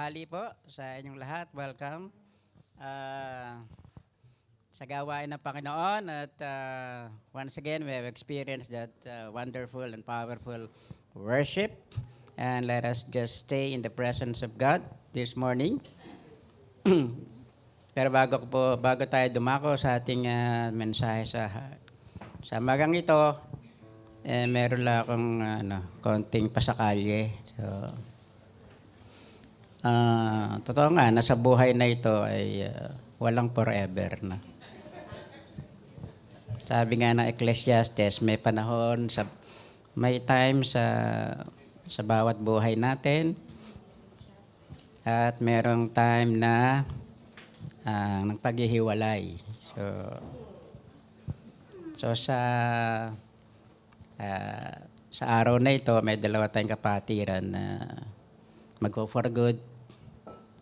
tanghali po sa inyong lahat. Welcome sa gawain ng Panginoon at once again we have experienced that wonderful and powerful worship, and let us just stay in the presence of God this morning. Pero bago tayo dumako sa ating mensahe sa magang ito, meron lang akong konting pasakalye. So, totoo nga, nasa buhay na ito ay walang forever na. Sabi nga ng Ecclesiastes, may panahon, may time sa bawat buhay natin, at merong time na ng paghihiwalay. So sa araw na ito, may dalawa tayong kapatiran na mag-go for good.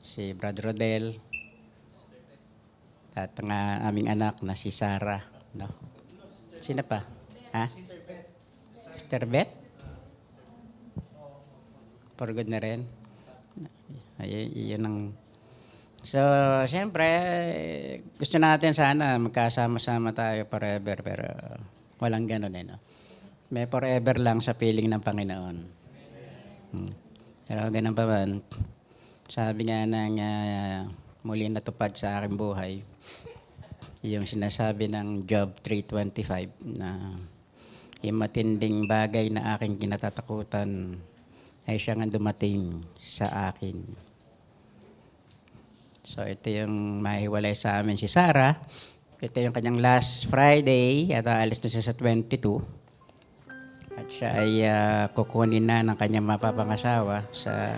Si Brother Rodel at ang aming anak na si Sarah. No? Sino pa? Ha? Sister Beth? For good na rin. Yun ang... So, siyempre, gusto natin sana magkasama-sama tayo forever, pero walang ganun no? May forever lang sa piling ng Panginoon. Pero ganun pa man, sabi nga ng muli natupad sa aking buhay, yung sinasabi ng Job 3:25 na yung matinding bagay na aking kinatatakutan ay siya nga dumating sa akin. So ito yung mahiwalay sa amin si Sarah. Ito yung kanyang last Friday at aalis na siya sa 22. At siya ay kukunin na ng kanyang mapapangasawa sa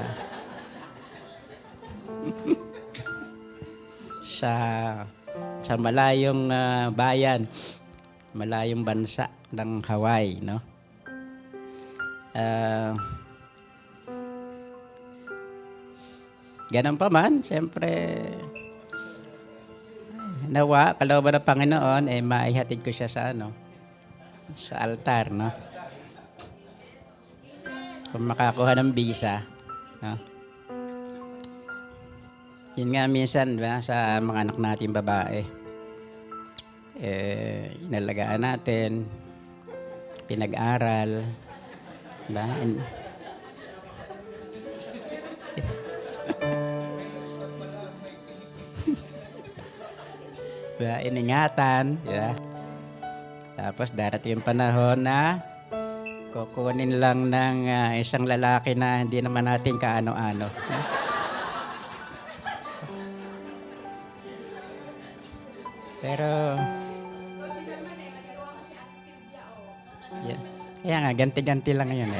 malayong bayan, malayong bansa ng Hawaii, no? Ganun pa man, siyempre, nawa, kalooban ng Panginoon, maihatid ko siya sa altar, no? Kung makakuha ng visa, no? Yun nga minsan sa mga anak natin babae, inalagaan natin, pinag-aral, diba? Diba? Iningatan, diba? Tapos darating yung panahon na kukunin lang ng isang lalaki na hindi naman natin kaano-ano. Pero, yeah. Kaya nga, ganti-ganti lang ngayon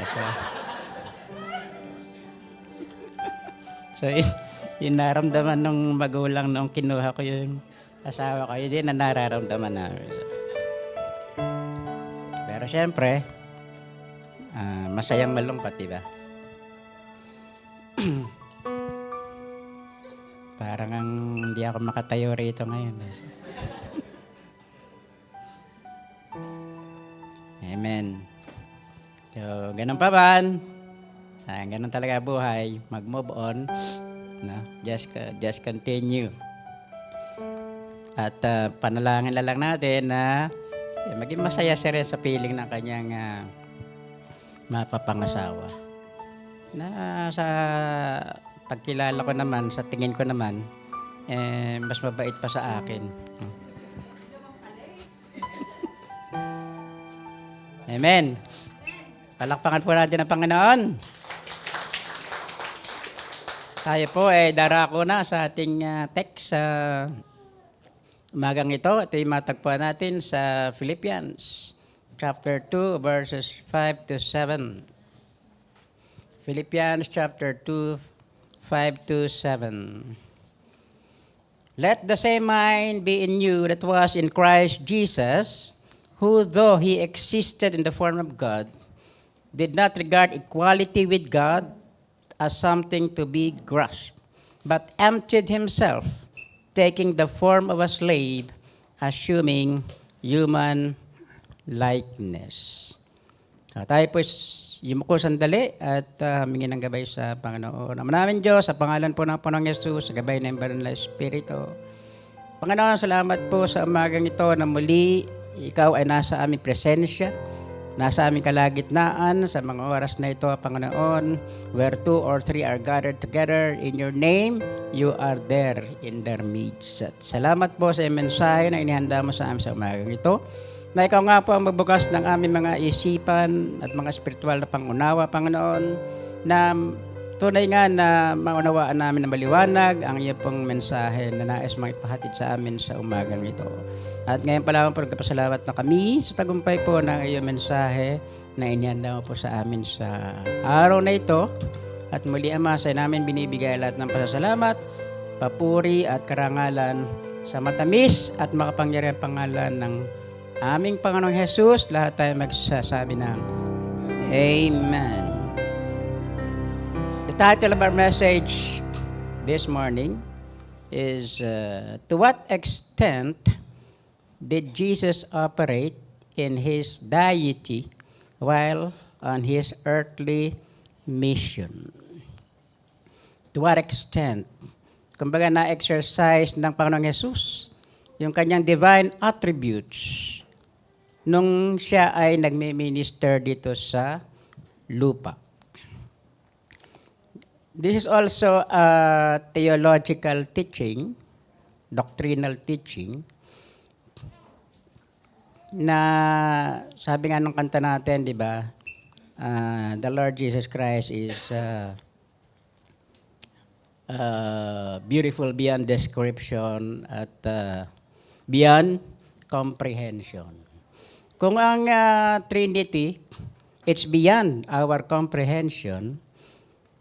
So, yung naramdaman ng magulang nung kinuha ko yung asawa ko, yun din na nararamdaman namin. Pero syempre, masayang malungkot, diba? Parang hindi ako makatayo rito ngayon. Amen. So, ganun pa man. Ganun talaga buhay. Mag-move on. No? Just continue. At panalangin na lang natin na maging masaya siya rin sa piling ng kanyang mapapangasawa. Na sa pagkilala ko naman, sa tingin ko naman, mas mabait pa sa akin. Amen. Palakpakan po natin ang Panginoon. Tayo po darako na sa ating text sa umagang ito. Ito yung matagpuan natin sa Philippians chapter 2 verses 5 to 7. Philippians chapter 2, 5 to 7. Let the same mind be in you that was in Christ Jesus, who, though he existed in the form of God, did not regard equality with God as something to be grasped, but emptied himself, taking the form of a slave, assuming human likeness. Tayo po yumuko sandali at humingi ng gabay sa Panginoon. Ama namin Diyos, sa pangalan po ng Panginoong Yesus, sa gabay ng Banal na Espiritu. Panginoon, salamat po sa umagang ito na muli ikaw ay nasa aming presensya, nasa aming kalagitnaan sa mga oras na ito, Panginoon, where 2 or 3 are gathered together in your name, you are there in their midst. At salamat po sa mensahe na inihanda mo sa amin sa umagang ito, na ikaw nga po ang magbukas ng aming mga isipan at mga spiritual na pangunawa, Panginoon, na tunay nga na maunawaan namin na maliwanag ang iyong pong mensahe na nais mong ipahatid sa amin sa umagang ito. At ngayon pa lamang po nagpapasalamat na kami sa tagumpay po ng iyong mensahe na inihanda mo po sa amin sa araw na ito. At muli, Ama, sa namin binibigay lahat ng pasasalamat, papuri at karangalan sa matamis at makapangyarihang pangalan ng aming Panginoong Jesus. Lahat tayo magsasabi ng Amen. The title of our message this morning is To what extent did Jesus operate in His deity while on His earthly mission? To what extent? Kumbaga na-exercise ng Panginoong Jesus yung kanyang divine attributes nung siya ay nagmi-minister dito sa lupa. This is also a theological teaching, doctrinal teaching, na sabi nga nung kanta natin, di ba, the Lord Jesus Christ is beautiful beyond description at beyond comprehension. Kung ang Trinity, it's beyond our comprehension,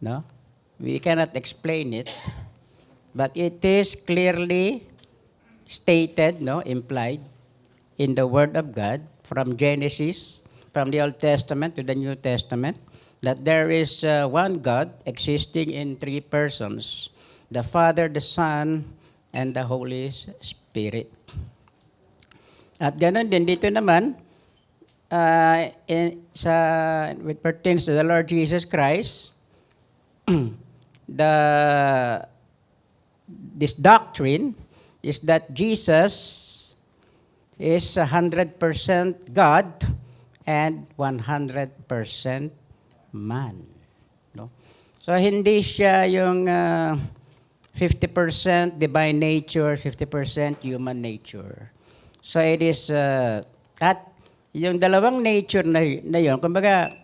no? We cannot explain it, but it is clearly stated, no, implied in the Word of God from Genesis, from the Old Testament to the New Testament, that there is one God existing in 3 persons, the Father, the Son, and the Holy Spirit. At ganoon din dito naman, with pertains to the Lord Jesus Christ, this doctrine is that Jesus is 100% God and 100% man. No? So hindi siya yung 50% divine nature, 50% human nature. So it is at yung dalawang nature na yun, kumbaga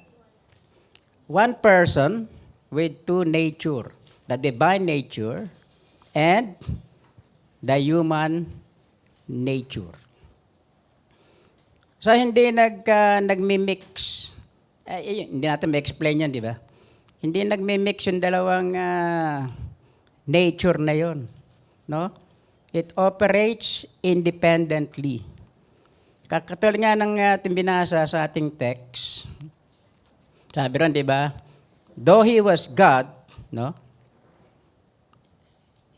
one person with 2 nature, the divine nature and the human nature. So hindi nagmi-mix. Hindi natin ma-explain yan, di ba? Hindi nagmi-mix yung dalawang nature na yon, no? It operates independently. Katulad nga ng ating binasa sa ating text. Sabi ron, di ba? Though He was God, no?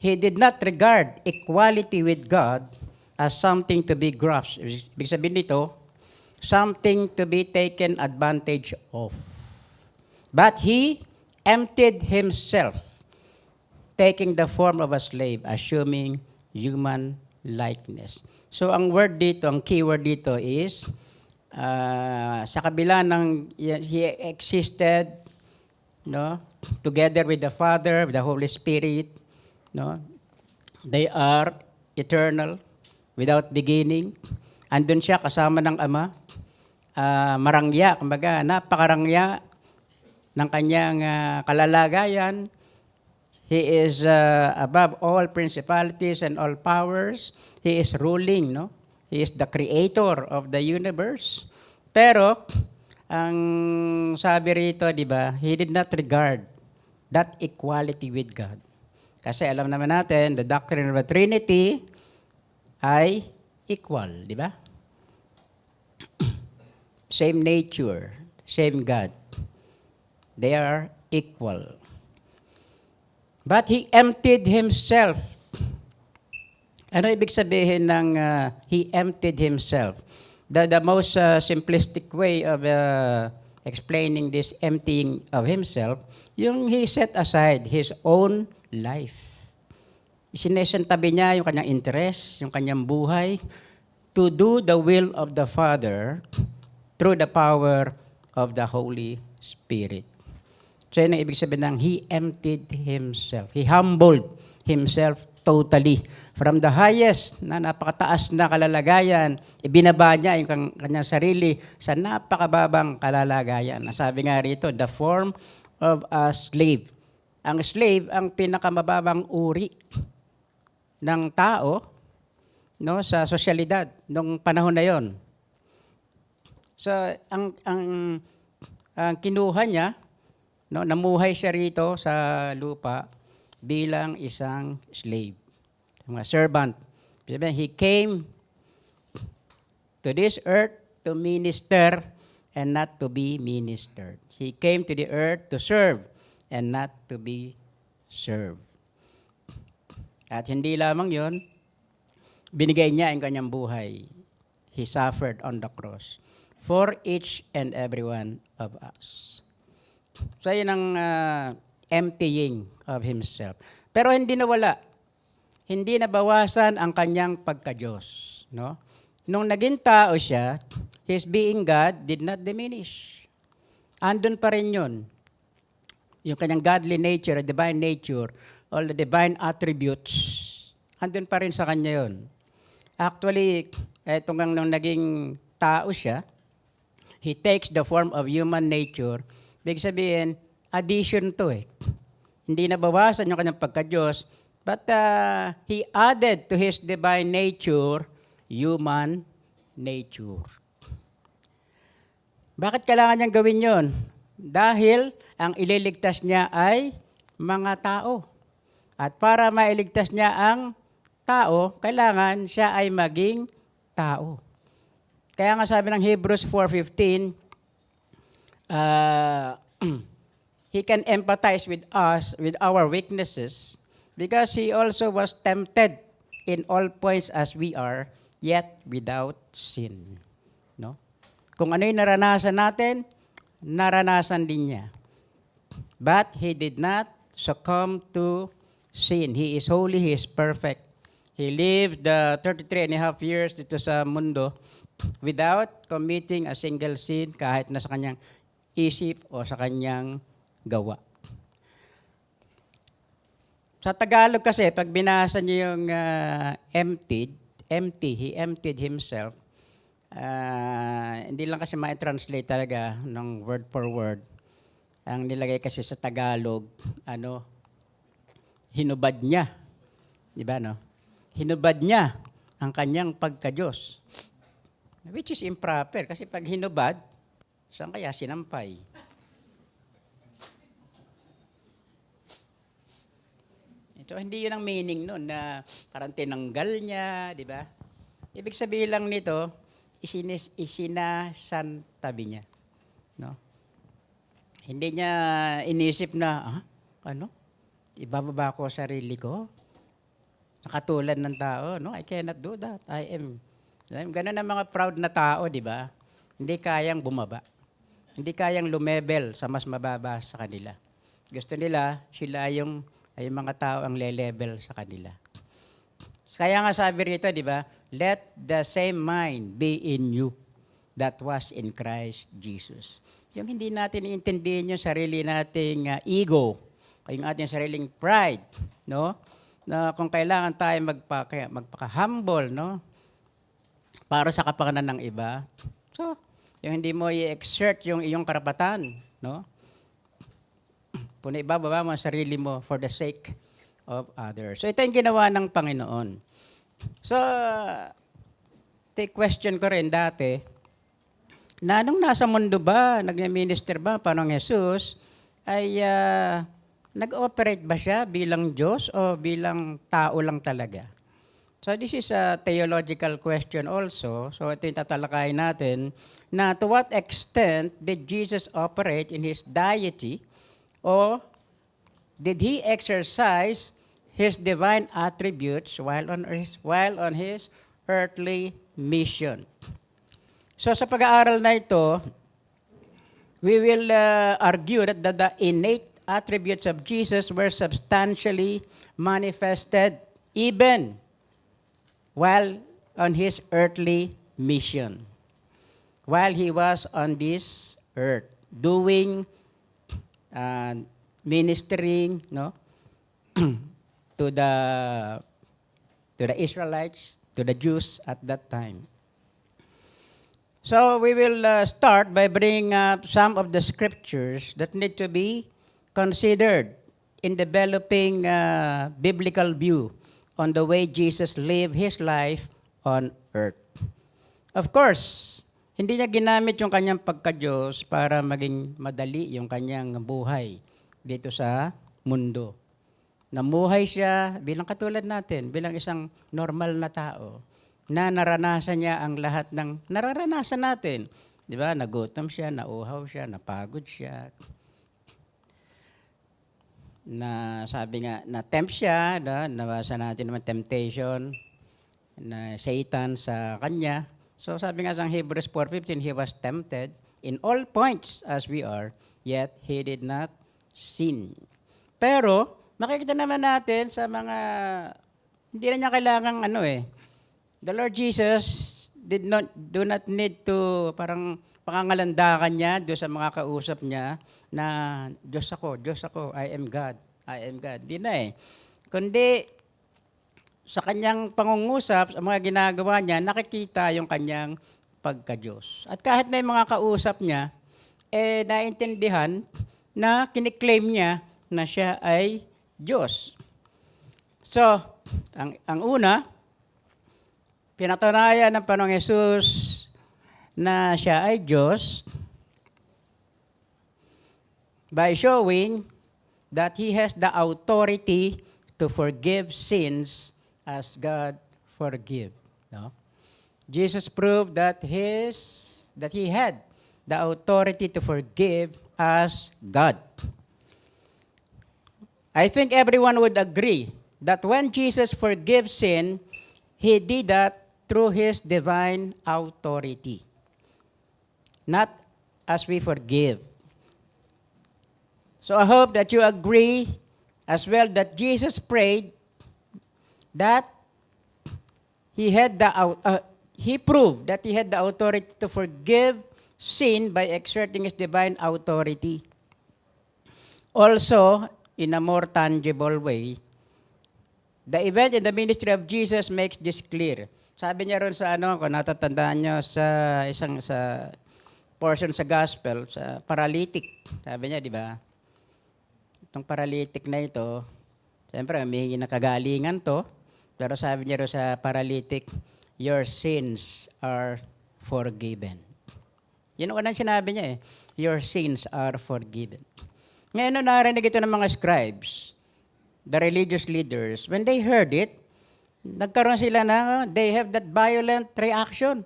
He did not regard equality with God as something to be grasped. Ibig sabihin nito, something to be taken advantage of. But He emptied Himself, taking the form of a slave, assuming human likeness. So ang word dito, ang keyword dito is, sa kabila ng He existed, no, together with the Father, with the Holy Spirit, no, they are eternal, without beginning. Andun siya kasama ng Ama, marangya, kumbaga napakarangya ng kanyang kalalagayan. He is above all principalities and all powers. He is ruling, no? He is the creator of the universe. Pero ang sabi rito, di ba, He did not regard that equality with God. Kasi alam naman natin, the doctrine of the Trinity ay equal, di ba? Same nature, same God. They are equal. But He emptied Himself. Ano ibig sabihin ng He emptied Himself? The most simplistic way of explaining this emptying of himself, yung he set aside his own life. Isinesantabi niya yung kanyang interest, yung kanyang buhay, to do the will of the Father through the power of the Holy Spirit. So yun ang ibig sabihin ng he emptied himself. He humbled himself totally. From the highest na napakataas na kalalagayan, ibinaba niya yung kanyang sarili sa napakababang kalalagayan. Nasabi nga rito, the form of a slave. Ang slave, ang pinakamababang uri ng tao, no, sa sosyalidad nung panahon na yon. So ang kinuha niya, no, namuhay siya rito sa lupa bilang isang slave, mga servant. He came to this earth to minister and not to be ministered. He came to the earth to serve and not to be served. At hindi lamang yon, binigay niya ang kanyang buhay. He suffered on the cross for each and every one of us. So yun ang emptying of himself. Pero hindi nawala. Hindi nabawasan ang kanyang pagka-Diyos. No? Nung naging tao siya, his being God did not diminish. Andun pa rin yun. Yung kanyang godly nature, divine nature, all the divine attributes, andun pa rin sa kanya yun. Actually, etong nung naging tao siya, he takes the form of human nature. Ibig sabihin, addition to eh. Hindi nabawasan yung kanyang pagka-Diyos, but he added to his divine nature, human nature. Bakit kailangan niyang gawin yon? Dahil ang ililigtas niya ay mga tao. At para mailigtas niya ang tao, kailangan siya ay maging tao. Kaya nga sabi ng Hebrews 4:15, he can empathize with us, with our weaknesses, because he also was tempted in all points as we are, yet without sin. No? Kung ano yung naranasan natin, naranasan din niya. But he did not succumb to sin. He is holy, he is perfect. He lived 33 and a half years dito sa mundo without committing a single sin kahit na sa kanyang isip o sa kanyang gawa. Sa Tagalog kasi, pag binasa niyo yung he emptied himself, hindi lang kasi ma-translate talaga ng word for word. Ang nilagay kasi sa Tagalog, hinubad niya. Di ba, no? Hinubad niya ang kanyang pagka-Diyos. Which is improper, kasi pag hinubad, saan kaya sinampay? Ito, hindi yun ang meaning nun na parang tinanggal niya, di ba? Ibig sabihin lang nito, isinasantabi niya. No? Hindi niya inisip na, ibababa ko sarili ko? Nakatulad ng tao, no? I cannot do that. Ganun ang mga proud na tao, di ba? Hindi kayang bumaba. Hindi kayang lumebel sa mas mababa sa kanila. Gusto nila, sila yung mga tao ang le-level sa kanila. Kaya nga sabi rito, di ba? Let the same mind be in you that was in Christ Jesus. Yung hindi natin iintindihin yung sarili nating ego, yung ating sariling pride, no? Na kung kailangan tayo magpaka-humble, no? Para sa kapakanan ng iba. So, yung hindi mo i-exert yung iyong karapatan, no? Ibababa mo ang sarili mo for the sake of others. So, ito yung ginawa ng Panginoon. So, question ko rin dati, na nung nasa mundo ba, nag-minister ba, Panginoong Jesus, ay nag-operate ba siya bilang Diyos o bilang tao lang talaga? So this is a theological question also. So ito yung tatalakayin natin, na to what extent did Jesus operate in his deity, or did he exercise his divine attributes while on his earthly mission? So sa pag-aaral na ito, we will argue that the innate attributes of Jesus were substantially manifested even while on his earthly mission, while he was on this earth, doing uh, ministering, no, to the Israelites, to the Jews at that time. So we will start by bringing up some of the scriptures that need to be considered in developing biblical view on the way Jesus lived his life on earth. Of course, hindi niya ginamit yung kanyang pagka-Diyos para maging madali yung kanyang buhay dito sa mundo. Namuhay siya bilang katulad natin, bilang isang normal na tao na naranasan niya ang lahat ng nararanasan natin. Di ba? Nagutom siya, nauhaw siya, napagod siya. Na sabi nga, na-tempt siya, nabasa natin naman temptation, na Satan sa kanya. So sabi nga sa Hebrews 4:15, he was tempted in all points as we are, yet he did not sin. Pero, makikita naman natin sa mga, hindi na niya kailangang the Lord Jesus do not need to parang pangangalandakan niya doon sa mga kausap niya na Diyos ako, I am God. Di na eh. Kundi sa kanyang pangungusap, sa mga ginagawa niya, nakikita yung kanyang pagka-Diyos. At kahit na yung mga kausap niya, naintindihan na kiniklaim niya na siya ay Diyos. So, ang una, pinatunayan ng Panginoong Hesus na siya ay Diyos by showing that He has the authority to forgive sins as God forgive. No? Jesus proved that He had the authority to forgive as God. I think everyone would agree that when Jesus forgives sin, He did that through His divine authority, not as we forgive. So I hope that you agree as well that Jesus prayed that He proved that He had the authority to forgive sin by exerting His divine authority. Also, in a more tangible way, the event in the ministry of Jesus makes this clear. Sabi niya ron sa kung natatandaan niyo sa sa portion sa gospel, sa paralytic. Sabi niya, di ba? Itong paralytic na ito, siyempre, humihingi ng kagalingan to. Pero sabi niya ron sa paralytic, your sins are forgiven. Yun ang unang sinabi niya your sins are forgiven. Ngayon, narinig ito ng mga scribes, the religious leaders, when they heard it, nagkaroon sila they have that violent reaction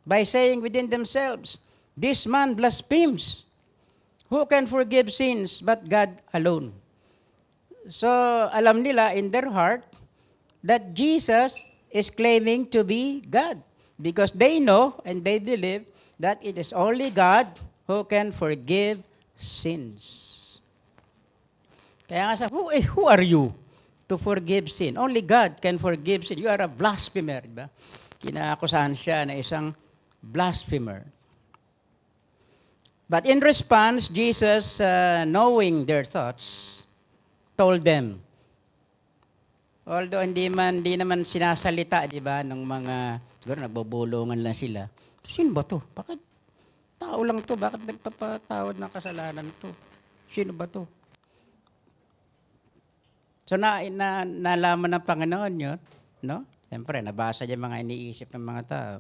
by saying within themselves, this man blasphemes. Who can forgive sins but God alone? So, alam nila in their heart that Jesus is claiming to be God because they know and they believe that it is only God who can forgive sins. Kaya nga who are you to forgive sin? Only God can forgive sin. You are a blasphemer, di ba? Kinaakusahan siya na isang blasphemer. But in response, Jesus, knowing their thoughts, told them, although hindi naman sinasalita, di ba, ng mga, siguro nagbubulungan lang sila. Sino ba to? Bakit tao lang to? Bakit nagpapatawad ng kasalanan to? Sino ba to? So nalaman ng Panginoon yun, no? Siyempre, nabasa niya mga iniisip ng mga tao.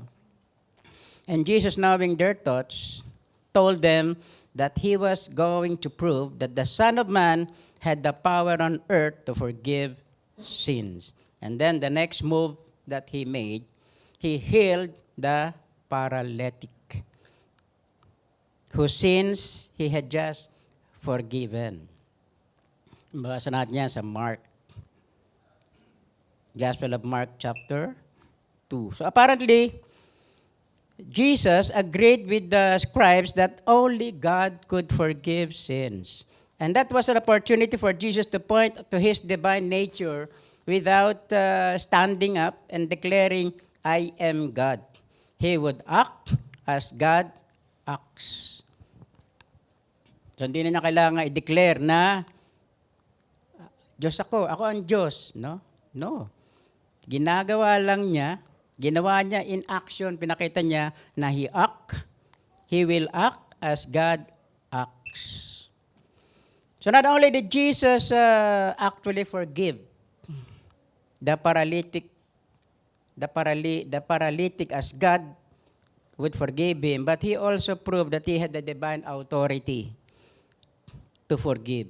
And Jesus, knowing their thoughts, told them that He was going to prove that the Son of Man had the power on earth to forgive sins. And then the next move that He made, He healed the paralytic, whose sins He had just forgiven. Basa natin yan sa Mark. Gospel of Mark chapter 2. So apparently, Jesus agreed with the scribes that only God could forgive sins. And that was an opportunity for Jesus to point to his divine nature without standing up and declaring, I am God. He would act as God acts. So hindi na niya kailangan i-declare na, Diyos ako ang Diyos. No? No. Ginawa niya in action, pinakita niya na he will act as God acts. So not only did Jesus actually forgive the paralytic as God would forgive him, but he also proved that he had the divine authority to forgive.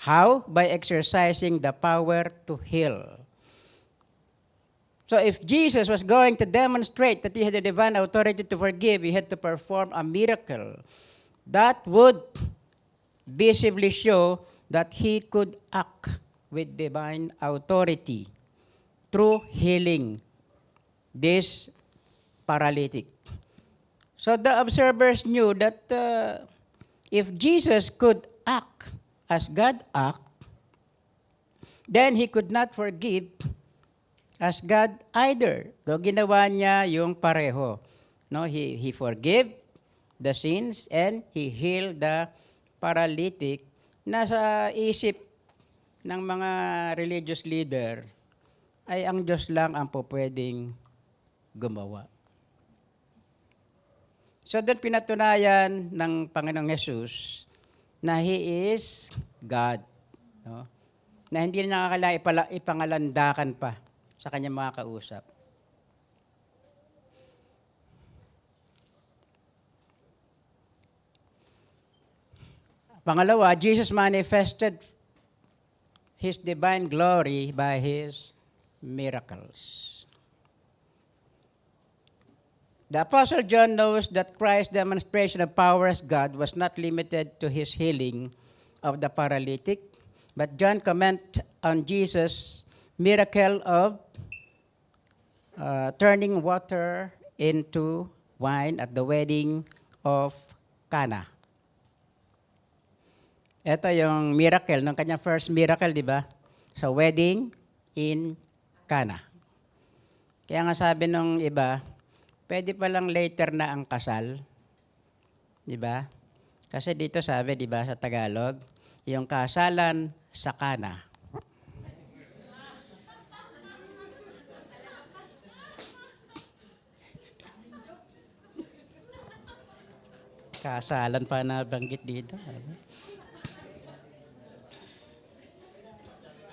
How? By exercising the power to heal. So if Jesus was going to demonstrate that he had the divine authority to forgive, he had to perform a miracle that would visibly show that he could act with divine authority through healing this paralytic. So the observers knew that if Jesus could act as God acts, then he could not forgive as God either. So ginawa niya yung pareho. No, he forgave the sins and he healed the paralytic. Nasa isip ng mga religious leader ay ang Diyos lang ang pwedeng gumawa. So doon pinatunayan ng Panginoong Jesus na He is God. No? Na hindi na nakakailangan ipangalandakan pa sa kanyang mga kausap. Pangalawa, Jesus manifested His divine glory by His miracles. The Apostle John knows that Christ's demonstration of power as God was not limited to His healing of the paralytic, but John comments on Jesus' miracle of turning water into wine at the wedding of Cana. Ito yung miracle, ng kanyang first miracle, di ba? Sa wedding in Cana. Kaya nga sabi nung iba, pwede palang later na ang kasal. Di ba? Kasi dito sabi, di ba, sa Tagalog, yung kasalan sa Cana. Kasalan pa na banggit dito.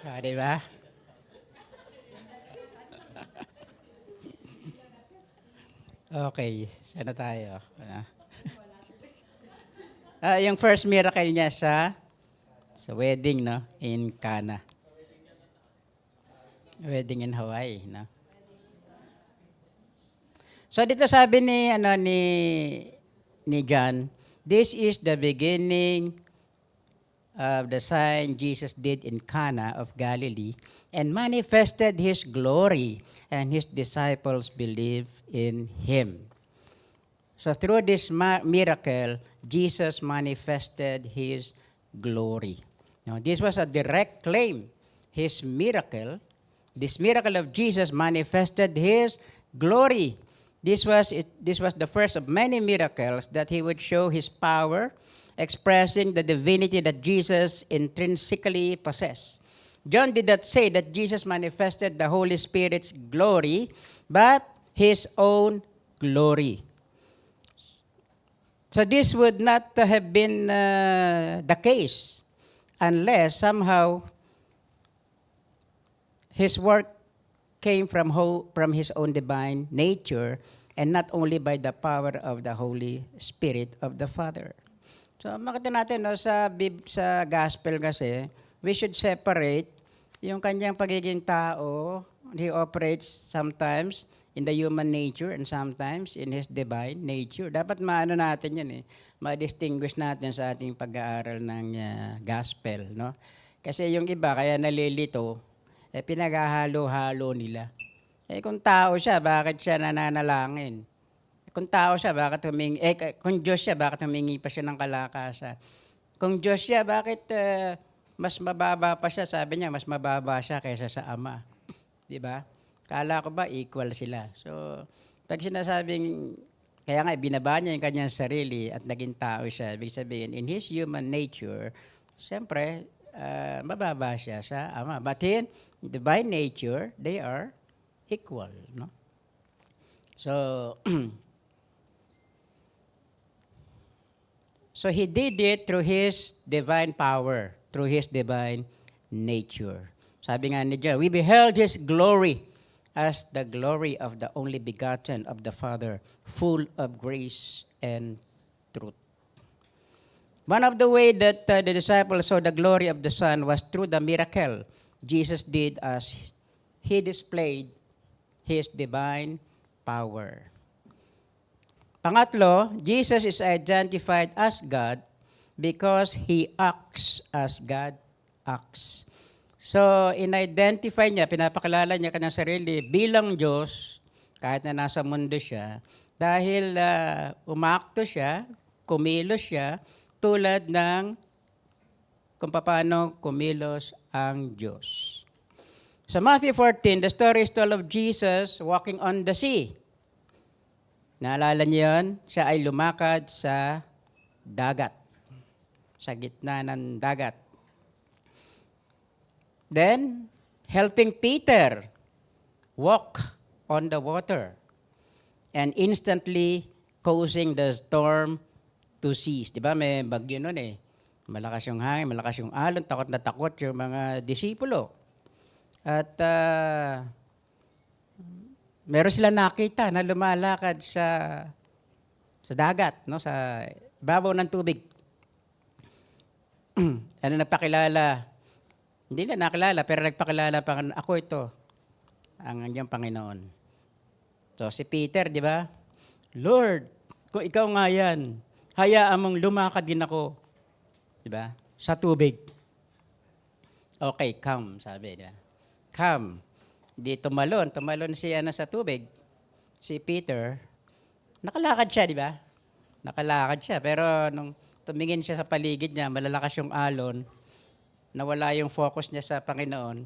Di ba? Okay, sana tayo. Yung first miracle niya sa wedding, no, in Cana. Wedding in Hawaii, no. So dito sabi ni John, this is the beginning of the sign Jesus did in Cana of Galilee and manifested His glory, and His disciples believed in Him. So through this miracle, Jesus manifested His glory. Now, this was a direct claim. This miracle of Jesus manifested His glory. This was the first of many miracles that He would show His power, expressing the divinity that Jesus intrinsically possessed. John did not say that Jesus manifested the Holy Spirit's glory, but His own glory. So this would not have been the case unless somehow His work came from His own divine nature and not only by the power of the Holy Spirit of the Father. So makita natin sa gospel kasi, we should separate yung kanyang pagiging tao. He operates sometimes in the human nature and sometimes in His divine nature. Dapat maano natin yun ma-distinguish natin sa ating pag-aaral ng gospel. No? Kasi yung iba kaya nalilito, pinaghahalo-halo nila. Kung tao siya, bakit siya nananalangin? Kung tao siya, bakit kung Diyos siya, bakit humingi pa siya ng kalakasan? Kung Diyos siya, bakit mas mababa pa siya? Sabi niya, mas mababa siya kaysa sa Ama. Di ba? Kala ko ba equal sila? So, pag sinasabing, kaya nga, binaba niya yung kanyang sarili at naging tao siya. Ibig sabihin, in His human nature, siyempre, mababa siya sa Ama. But in divine nature, they are equal. No? So, so He did it through His divine power, through His divine nature. Sabi nga ni John, we beheld His glory as the glory of the only begotten of the Father, full of grace and truth. One of the way that the disciples saw the glory of the Son was through the miracle Jesus did as He displayed His divine power. Pangatlo, Jesus is identified as God because He acts as God acts. So, in-identify niya, pinapakilala niya kanyang sarili bilang Diyos, kahit na nasa mundo siya, dahil umakto siya, kumilos siya, tulad ng kung paano kumilos ang Diyos. Sa Matthew 14, the story is told of Jesus walking on the sea. Naalala niyo yun? Siya ay lumakad sa dagat, sa gitna ng dagat. Then, helping Peter walk on the water and instantly causing the storm to cease. Di ba may bagyo nun eh. Malakas yung hangin, malakas yung alon, takot na takot yung mga disipulo. At meron sila nakita na lumalakad sa dagat, no, sa babaw ng tubig. Ano nagpakilala? Hindi na nakilala, pero nagpakilala pa, ako ito, ang inyong Panginoon. So si Peter, di ba? Lord, kung ikaw nga yan, hayaan mong lumakad din ako. Di ba? Sa tubig. Okay, come, sabi niya. Come. Di tumalon si sa tubig. Si Peter, nakalakad siya, di ba? Nakalakad siya, pero nung tumingin siya sa paligid niya, malalakas yung alon, nawala yung focus niya sa Panginoon.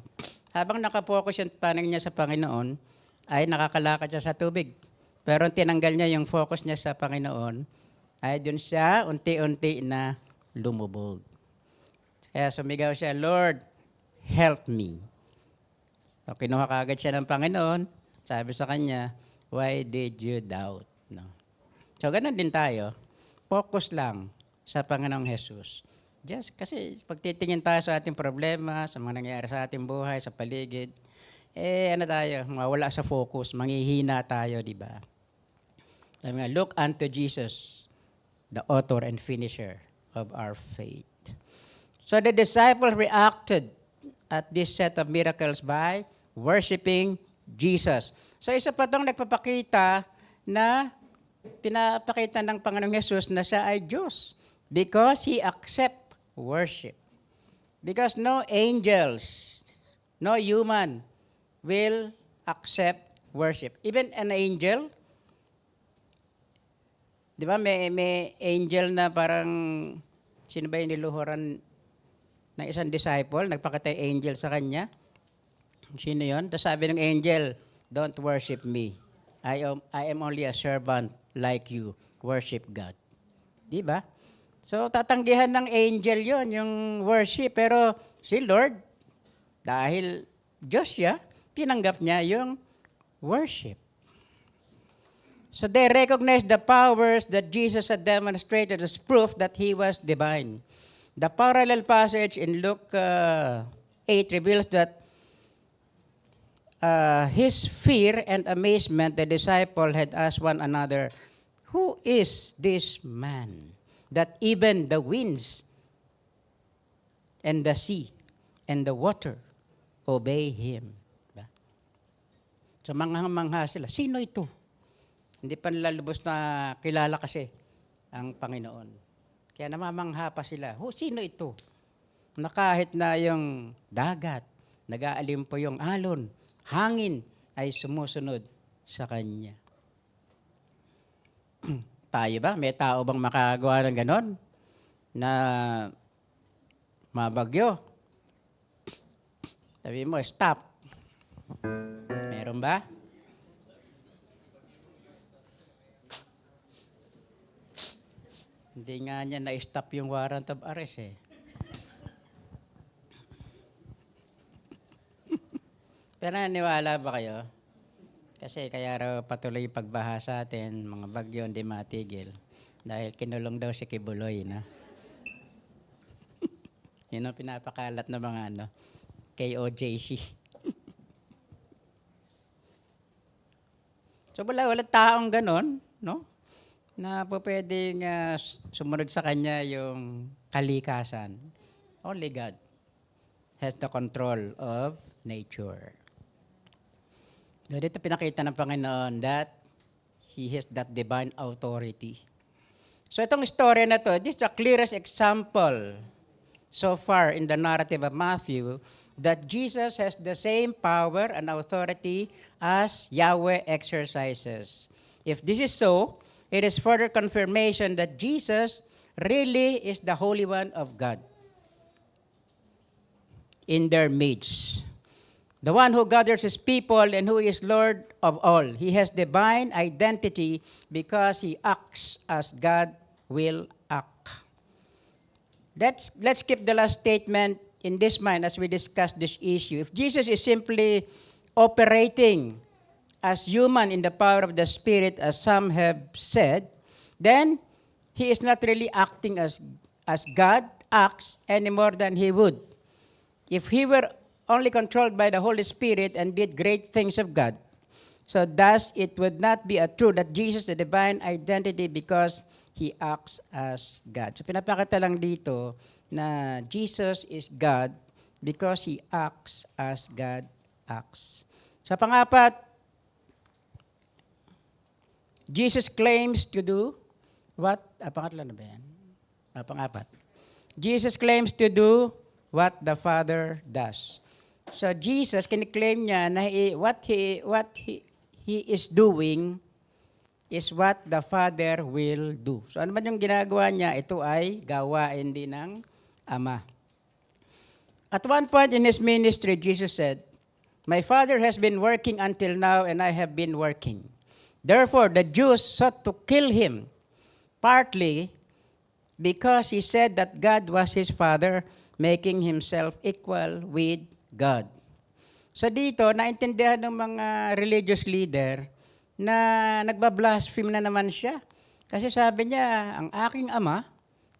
Habang nakapokus yung paningin niya sa Panginoon, ay nakakalakad siya sa tubig. Pero tinanggal niya yung focus niya sa Panginoon, ay dun siya unti-unti na lumubog. Kaya sumigaw siya, Lord, help me. So, kinuha kaagad siya ng Panginoon. Sabi sa kanya, why did you doubt? No. So, ganun din tayo. Focus lang sa Panginoong Jesus. Just kasi pag titingin tayo sa ating problema, sa mga nangyayari sa ating buhay, sa paligid, tayo, mawala sa focus, manghihina tayo, di ba? Sabi nga, look unto Jesus, the author and finisher of our faith. So the disciples reacted at this set of miracles by worshiping Jesus. So isa pa itong nagpapakita na pinapakita ng Panginoong Jesus na siya ay Diyos because He accepts worship. Because no angels, no human will accept worship. Even an angel, di ba may angel na parang, sino ba yung niluhuran ng isang disciple, nagpakatay angel sa kanya? Sino yon? Tapos sabi ng angel, don't worship me. I am only a servant like you. Worship God. Di ba? So, tatanggihan ng angel yon yung worship. Pero si Lord, dahil Diyos siya, tinanggap niya yung worship. So, they recognized the powers that Jesus had demonstrated as proof that He was divine. The parallel passage in Luke 8 reveals that his fear and amazement, the disciple had asked one another, who is this man? That even the winds and the sea and the water obey Him. So mangha sila, sino ito? Hindi pa nila lubos na kilala kasi ang Panginoon. Kaya namamangha pa sila, sino ito? Na kahit na yung dagat, nag-aalimpo yung alon, hangin ay sumusunod sa Kanya. Tayo ba? May tao bang makagawa ng ganon? Na mabagyo. Sabi mo, stop. Meron ba? Hindi nga niya na-stop yung warrant of arrest eh. Pero naniwala ba kayo? Kasi kaya raw patuloy yung pagbaha sa atin, mga bagyo hindi matigil. Dahil kinulong daw si Kibuloy na. Yun ang pinapakalat ng mga KOJC. So walang taong ganon, no? Na po pwedeng sumunod sa kanya yung kalikasan. Only God has the control of nature. So dito pinakita ng Panginoon that He has that divine authority. So itong story na to, this is the clearest example so far in the narrative of Matthew that Jesus has the same power and authority as Yahweh exercises. If this is so, it is further confirmation that Jesus really is the Holy One of God in their midst. The one who gathers his people and who is Lord of all. He has divine identity because he acts as God will act. Let's keep the last statement in this mind as we discuss this issue. If Jesus is simply operating as human in the power of the Spirit, as some have said, then he is not really acting as God acts any more than he would. If he were only controlled by the Holy Spirit and did great things of God, so thus it would not be a true that Jesus is the divine identity because he acts as God. So pinapakita lang dito na Jesus is God because he acts as God acts. Sa pangapat, Jesus claims to do what? Pangatlo na ba yan? Pangapat. Jesus claims to do what the Father does. So Jesus, kiniklaim niya na what he is doing is what the Father will do. So ano man yung ginagawa niya, ito ay gawain din ng Ama. At one point in his ministry, Jesus said, "My Father has been working until now, and I have been working." Therefore, the Jews sought to kill him, partly because he said that God was his Father, making himself equal with God. So dito, naintindihan ng mga religious leader na nagbablaspheme na naman siya. Kasi sabi niya, ang aking ama,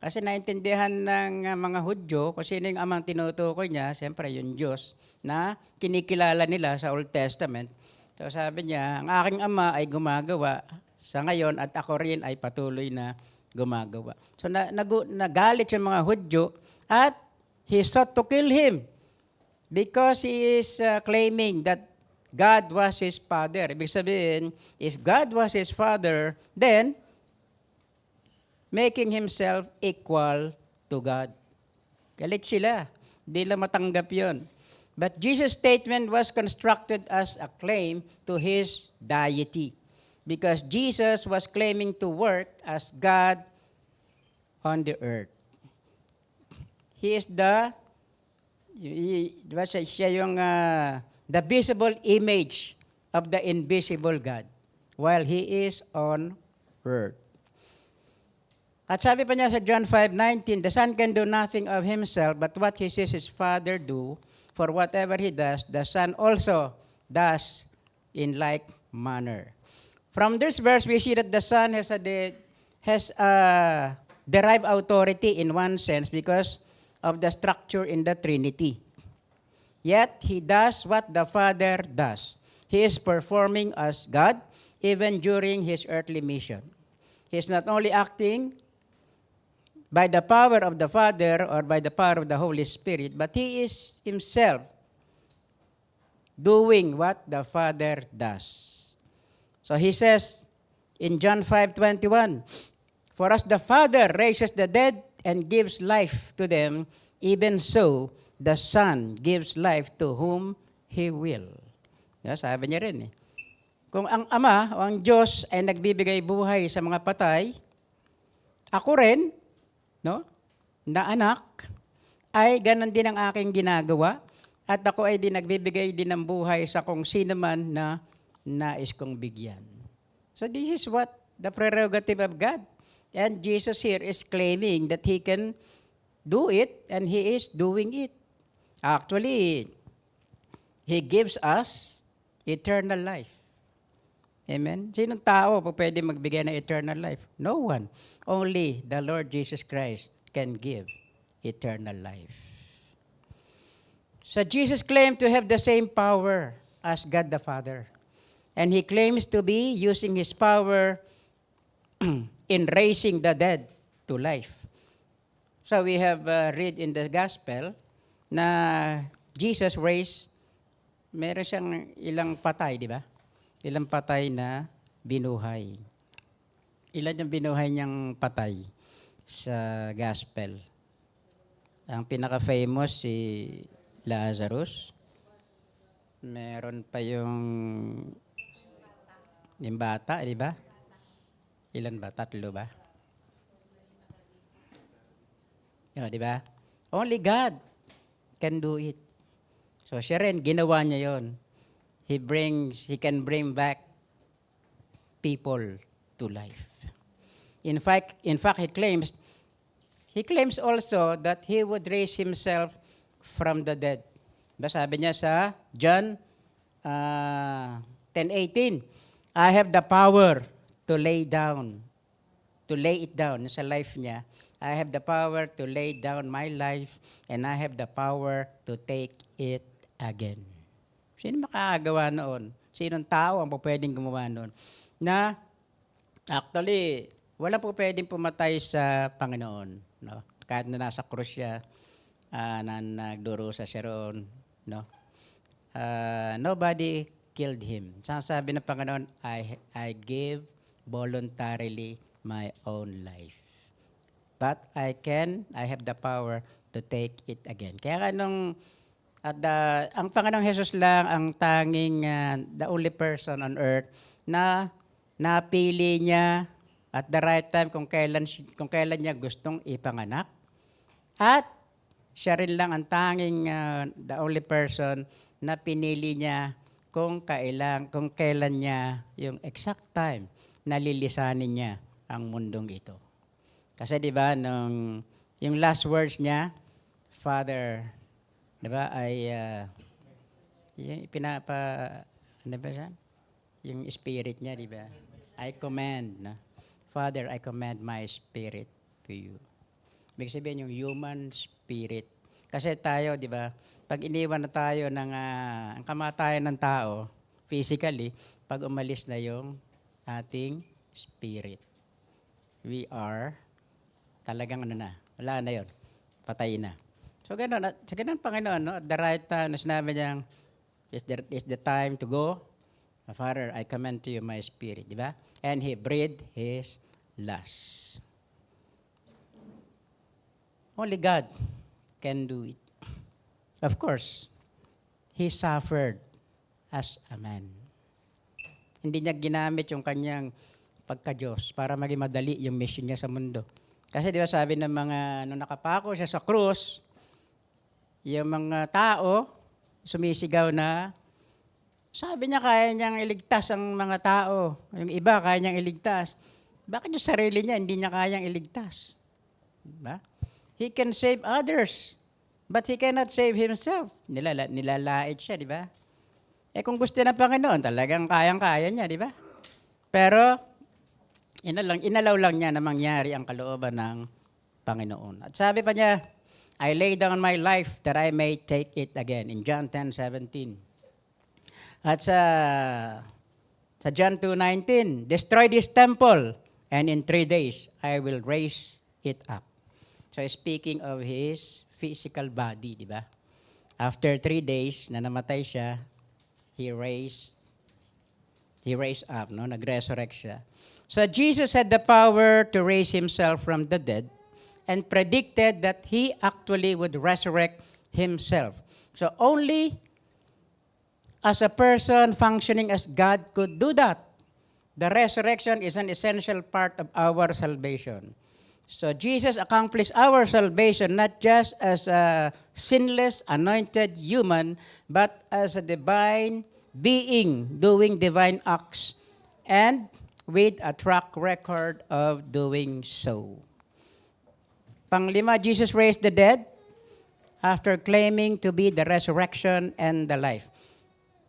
kasi naintindihan ng mga Hudyo, kung sino yung amang tinutukoy niya, siyempre yung Diyos, na kinikilala nila sa Old Testament. So sabi niya, ang aking ama ay gumagawa sa ngayon at ako rin ay patuloy na gumagawa. So nagalit yung mga Hudyo at he sought to kill him because he is claiming that God was his father. Ibig sabihin, if God was his father, then making himself equal to God. Galit sila. Di lang matanggap yun. But Jesus' statement was constructed as a claim to his deity because Jesus was claiming to work as God on the earth. He is siya yung the visible image of the invisible God while he is on earth. At sabi pa niya sa John 5:19, the Son can do nothing of himself but what he sees his Father do, for whatever he does, the Son also does in like manner. From this verse, we see that the Son has a derived authority in one sense because of the structure in the Trinity. Yet, he does what the Father does. He is performing as God even during his earthly mission. He is not only acting by the power of the Father or by the power of the Holy Spirit, but he is himself doing what the Father does. So he says in John 5:21, "For as the Father raises the dead and gives life to them, even so the Son gives life to whom He will." Sabi niya rin Kung ang Ama o ang Diyos ay nagbibigay buhay sa mga patay, ako rin, no, na anak, ay ganon din ang aking ginagawa at ako ay nagbibigay din ng buhay sa kung sino man na nais kong bigyan. So this is what the prerogative of God. And Jesus here is claiming that He can do it and He is doing it. Actually, He gives us eternal life. Amen? Sinong tao po pwede magbigay ng eternal life? No one. Only the Lord Jesus Christ can give eternal life. So Jesus claimed to have the same power as God the Father. And He claims to be using His power in raising the dead to life. So we have read in the Gospel na Jesus raised, meron siyang ilang patay, di ba? Ilang patay na binuhay. Ilan yung binuhay niyang patay sa Gospel? Ang pinaka-famous si Lazarus. Meron pa yung bata, di ba? Ilan ba? 3 ba? Di ba? Only God can do it. So siya rin, ginawa niya yon. He can bring back people to life. In fact, he claims also that He would raise Himself from the dead. Sabi niya sa John 10:18, I have the power to lay it down sa life niya. I have the power to lay down my life and I have the power to take it again. Sino makakagawa noon? Sinong tao ang pwedeng gumawa noon? Na actually, wala po pwedeng pumatay sa Panginoon. No? Kahit na nasa krus siya, na nagdurusa siya roon. No? Nobody killed Him. Sabi ng Panginoon, I give voluntarily my own life. But I have the power to take it again. Kaya ang Panginoong Jesus lang ang tanging, the only person on earth na napili niya at the right time kung kailan niya gustong ipanganak. At siya rin lang ang tanging, the only person na pinili niya kung kailan niya yung exact time na lilisanin niya ang mundong ito. Kasi di ba, yung last words niya, Father, di ba, ay ano ba siya? Yung spirit niya, di ba? I command, na Father, I command my spirit to you. Ibig sabihin yung human spirit. Kasi tayo, di ba, pag iniwan na tayo ng ang kamatayan ng tao, physically, pag umalis na yung ating spirit. We are talagang wala na yun. Patay na. So ganun, sa ganun Panginoon, no? At the right time, na sinabi niyang, it's the time to go. Father, I commend to you my spirit, di ba? And He breathed His last. Only God can do it. Of course, He suffered as a man. Hindi niya ginamit yung kanyang pagka-Diyos para maging madali yung mission niya sa mundo. Kasi di ba sabi ng nung nakapako siya sa krus, yung mga tao, sumisigaw na, sabi niya kaya niyang iligtas ang mga tao. Yung iba kaya niyang iligtas. Bakit yung sarili niya hindi niya kayang iligtas? Diba? He can save others, but He cannot save Himself. Nilalait siya, di ba? Kung gusto ng Panginoon, talagang kayang-kaya niya, di ba? Pero, inalaw lang niya na mangyari ang kalooban ng Panginoon. At sabi pa niya, I lay down my life that I may take it again. In John 10:17. At sa John 2:19, destroy this temple, and in 3 days, I will raise it up. So speaking of His physical body, di ba? After 3 days na namatay siya, He raised up, no? Nag-resurrect siya. So Jesus had the power to raise Himself from the dead and predicted that He actually would resurrect Himself. So only as a person functioning as God could do that. The resurrection is an essential part of our salvation. So Jesus accomplished our salvation not just as a sinless, anointed human, but as a divine being doing divine acts and with a track record of doing so. Panglima, Jesus raised the dead after claiming to be the resurrection and the life.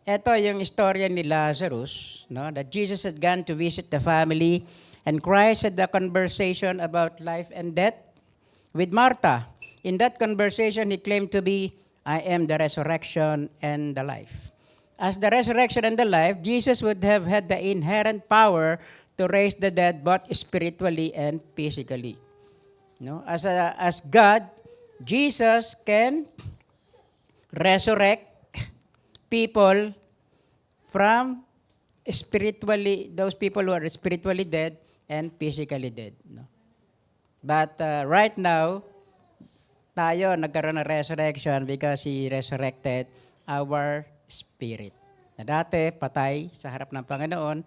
Ito yung istorya ni Lazarus, no? That Jesus had gone to visit the family and Christ had a conversation about life and death with Martha. In that conversation, he claimed to be, I am the resurrection and the life. As the resurrection and the life, Jesus would have had the inherent power to raise the dead both spiritually and physically. No? As God, Jesus can resurrect people from those people who are spiritually dead and physically dead. No? But right now, tayo nagkaroon ng resurrection because He resurrected our spirit. Na dati, patay sa harap ng Panginoon.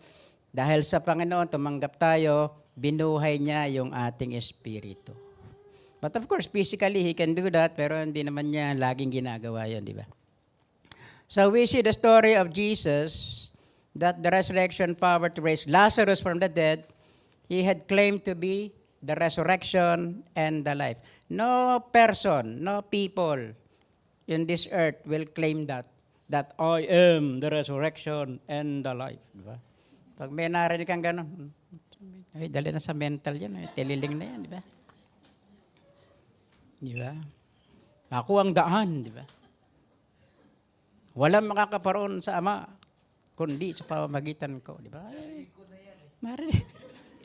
Dahil sa Panginoon, tumanggap tayo, binuhay niya yung ating espiritu. But of course, physically, He can do that, pero hindi naman niya laging ginagawa yun, di ba? So we see the story of Jesus, that the resurrection power to raise Lazarus from the dead, He had claimed to be the resurrection and the life. No person, no people in this earth will claim that I am the resurrection and the life. Diba? Pag may narinig kang gano'n, ay, dali na sa mental yan, tililing na yan, di ba? Di ba? Ako ang daan, di ba? Walang makakaparoon sa Ama, kundi sa pamamagitan ko, di ba?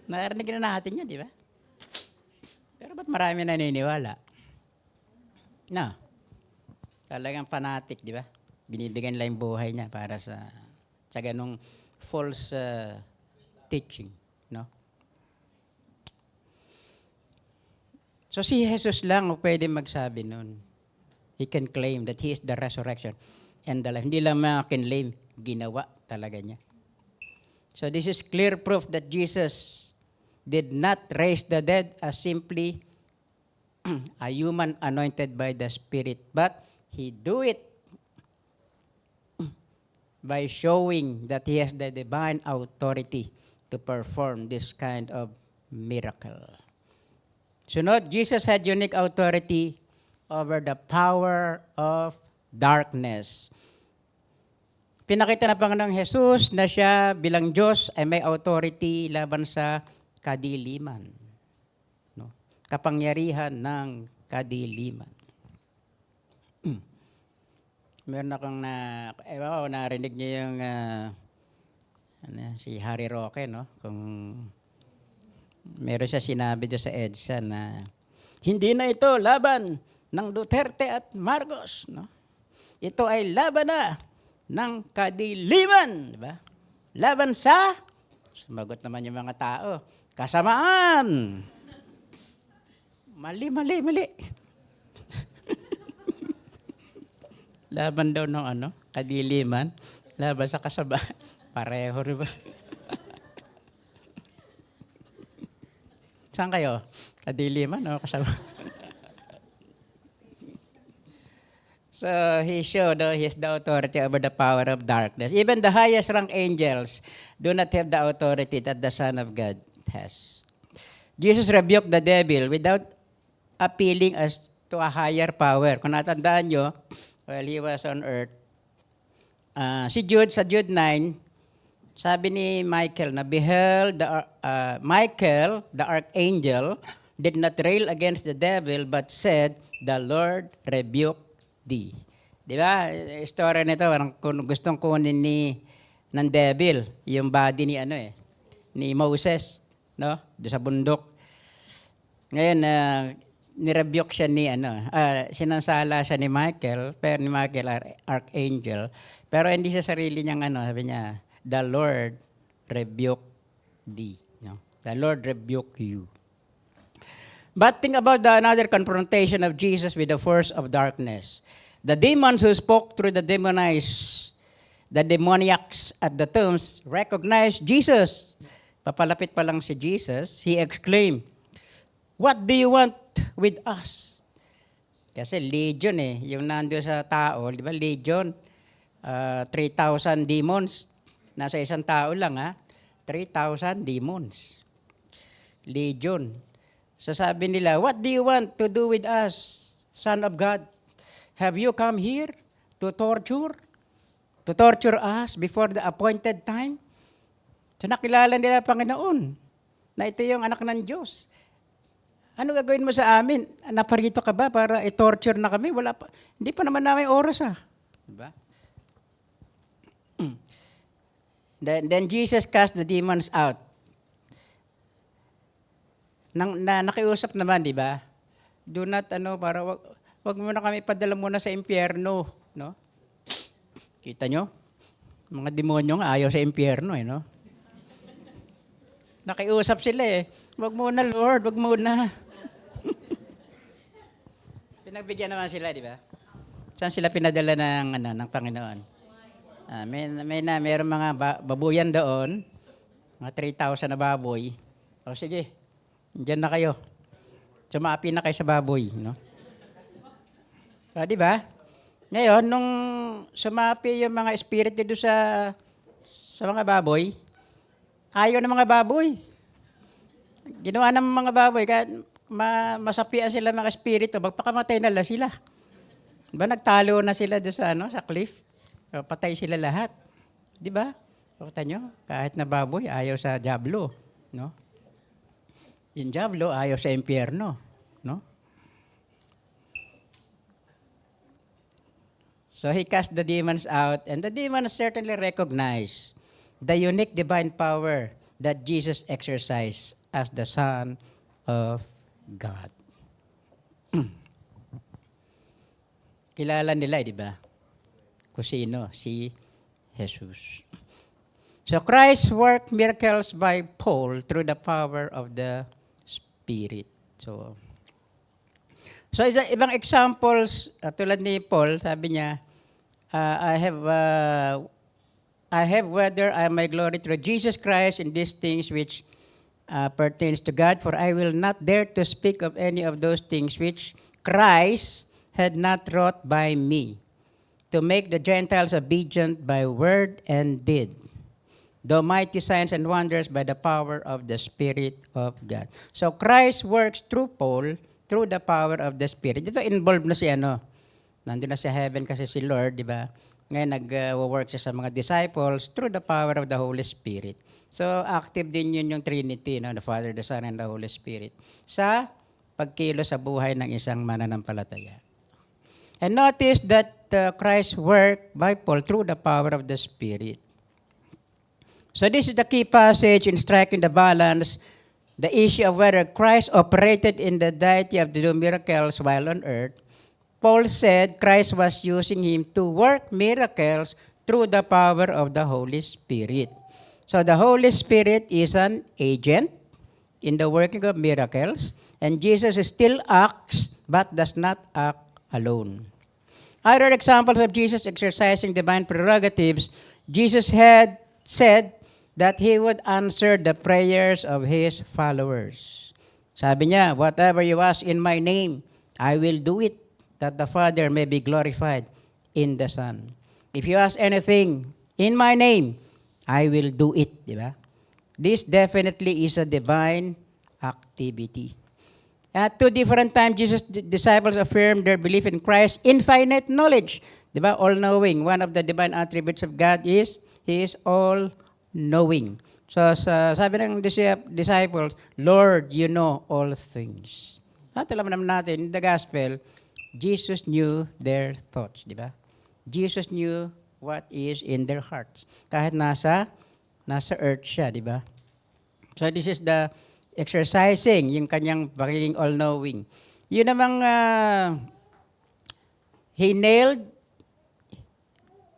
Narinig na natin yan, di ba? Pero ba't marami naniniwala? Na, talagang fanatic, di ba? Binibigyan nila yung buhay niya para sa ganong false teaching, no? So si Jesus lang o pwede magsabi nun. He can claim that He is the resurrection and the life. Hindi lang ma-claim, ginawa talaga niya. So this is clear proof that Jesus did not raise the dead as simply a human anointed by the Spirit, but He do it by showing that He has the divine authority to perform this kind of miracle. Sunod, Jesus had unique authority over the power of darkness. Pinakita na Panginoong Jesus na siya bilang Diyos ay may authority laban sa kadiliman. No? Kapangyarihan ng kadiliman. Meron akong narinig niyo yung si Harry Roque, no? Kung meron siya sinabi doon sa EDSA na hindi na ito laban ng Duterte at Marcos, no? Ito ay laban na ng kadiliman, di ba? Laban sa, sumagot naman yung mga tao, kasamaan. Mali. Laban daw ng kadiliman, laban sa kasamaan. Pareho rin ba? Saan kayo? Kadiliman o kasamaan? So he showed he has the authority over the power of darkness. Even the highest rank angels do not have the authority that the Son of God has. Jesus rebuked the devil without appealing as to a higher power. Kung natandaan nyo, while he was on earth, sa Jude 9, sabi ni Michael na, Behold, Michael, the archangel, did not rail against the devil, but said, The Lord rebuked thee. Di ba? Story nito, kung gustong kunin ng devil, yung body ni Moses, no? Doon sa bundok. Ngayon, nirebuke siya sinansala siya ni Michael, pero ni Michael, archangel, pero hindi sa sarili niyang sabi niya, The Lord rebuke thee. No? The Lord rebuke you. But think about another confrontation of Jesus with the force of darkness. The demons who spoke through the the demoniacs at the tombs recognized Jesus. Papalapit pa lang si Jesus, he exclaimed, "What do you want with us?" Kasi legion yung nando sa tao, di ba? Legion, 3,000 demons. Nasa isang tao lang 3,000 demons. Legion. So sabi nila, "What do you want to do with us, Son of God? Have you come here to torture? To torture us before the appointed time?" So nakilala nila Panginoon na ito yung anak ng Diyos. Ano gagawin mo sa amin? Naparito ka ba para i-torture na kami? Wala pa. Hindi pa naman namin oras Diba? Then Jesus cast the demons out. Nakiusap naman, di ba? Do not, para wag mo na kami padala muna sa impyerno. No? Kita nyo? Mga demonyo nga ayaw sa impyerno, no? Nakiusap sila Wag muna, Lord, wag muna. Pinagbigyan naman sila, di ba? Saan sila pinadala ng Panginoon? Mayroong mga babuyan doon, mga 3,000 na baboy. O sige, diyan na kayo. Sumapi na kayo sa baboy, no? Di ba? Ngayon, nung sumapi yung mga espiritu doon sa mga baboy, ayaw ng mga baboy. Ginawa ng mga baboy, kahit masapian sila mga espiritu, magpakamatay na lang sila. Diba, nagtalo na sila doon sa cliff. Patay sila lahat. Di ba? Pakita nyo, kahit na baboy, ayaw sa diablo. No? Yung diablo, ayaw sa impyerno. No? So he cast the demons out, and the demons certainly recognized the unique divine power that Jesus exercised as the Son of God. Kilala nila, di ba? Kung sino? Si Jesus. So Christ worked miracles by Paul through the power of the Spirit. So ibang examples, tulad ni Paul, sabi niya, I have whether I may glory through Jesus Christ in these things which pertains to God, for I will not dare to speak of any of those things which Christ had not wrought by me, to make the Gentiles obedient by word and deed, the mighty signs and wonders by the power of the Spirit of God. So Christ works through Paul, through the power of the Spirit. Dito involved na si nandun na sa heaven kasi si Lord, di ba? Ngayon nag-work siya sa mga disciples through the power of the Holy Spirit. So active din yun yung Trinity, the Father, the Son, and the Holy Spirit, sa pagkilos sa buhay ng isang mananampalataya. And notice that Christ worked by Paul through the power of the Spirit. So this is the key passage in striking the balance, the issue of whether Christ operated in the deity of the miracles while on earth. Paul said Christ was using him to work miracles through the power of the Holy Spirit. So the Holy Spirit is an agent in the working of miracles, and Jesus still acts but does not act alone. Other examples of Jesus exercising divine prerogatives, Jesus had said that he would answer the prayers of his followers. Sabi niya, whatever you ask in my name, I will do it, that the Father may be glorified in the Son. If you ask anything in my name, I will do it. Di ba? This definitely is a divine activity. At two different times, Jesus' disciples affirmed their belief in Christ's infinite knowledge. Di ba? All-knowing. One of the divine attributes of God is, He is all-knowing. So sabi ng disciples, Lord, you know all things. At alam naman natin, in the gospel, Jesus knew their thoughts. Di ba? Jesus knew what is in their hearts. Kahit nasa earth siya, di ba? So this is the exercising, yung kanyang pagiging all-knowing. Yun namang he nailed,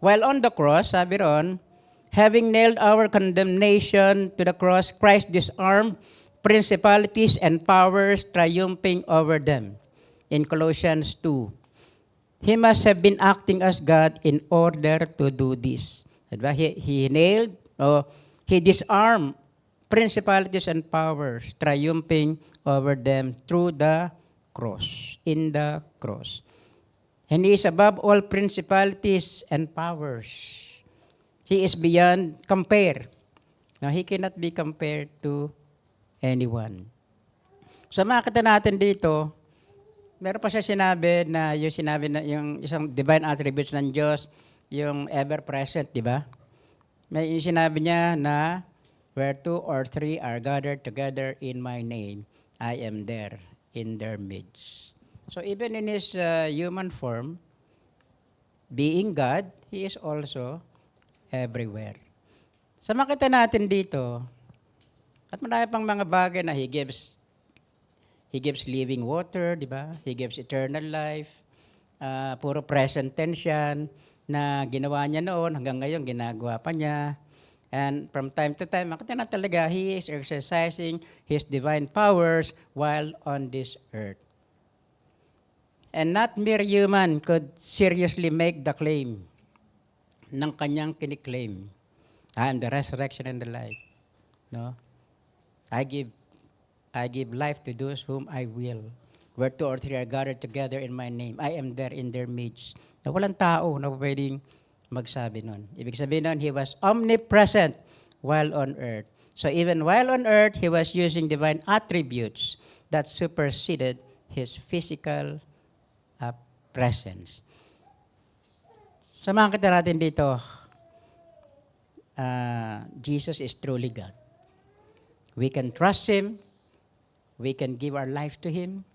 while on the cross, sabi ron, having nailed our condemnation to the cross, Christ disarmed principalities and powers, triumphing over them. In Colossians 2. He must have been acting as God in order to do this. Diba? He nailed, he disarmed principalities and powers, triumphing over them through the cross, in the cross. And He is above all principalities and powers. He is beyond compare. Now, He cannot be compared to anyone. So makita natin dito, meron pa siya sinabi na yung isang divine attributes ng Diyos, yung ever present, di ba? May yung sinabi niya na where two or three are gathered together in my name, I am there in their midst. So even in his human form, being God, he is also everywhere. Sa makita natin dito, at marami pang mga bagay na He gives living water, di ba? He gives eternal life. Puro present tense yan na ginawa niya noon, hanggang ngayon ginagawa pa niya. And from time to time, makita na talaga, He is exercising His divine powers while on this earth. And not mere human could seriously make the claim ng kanyang kiniklaim. I am the resurrection and the life. No? I give life to those whom I will. Where two or three are gathered together in my name, I am there in their midst. Na walang tao na pwedeng magsabi nun. Ibig sabihin nun, He was omnipresent while on earth. So even while on earth, He was using divine attributes that superseded His physical presence. Samahan kita natin dito, Jesus is truly God. We can trust Him. We can give our life to Him.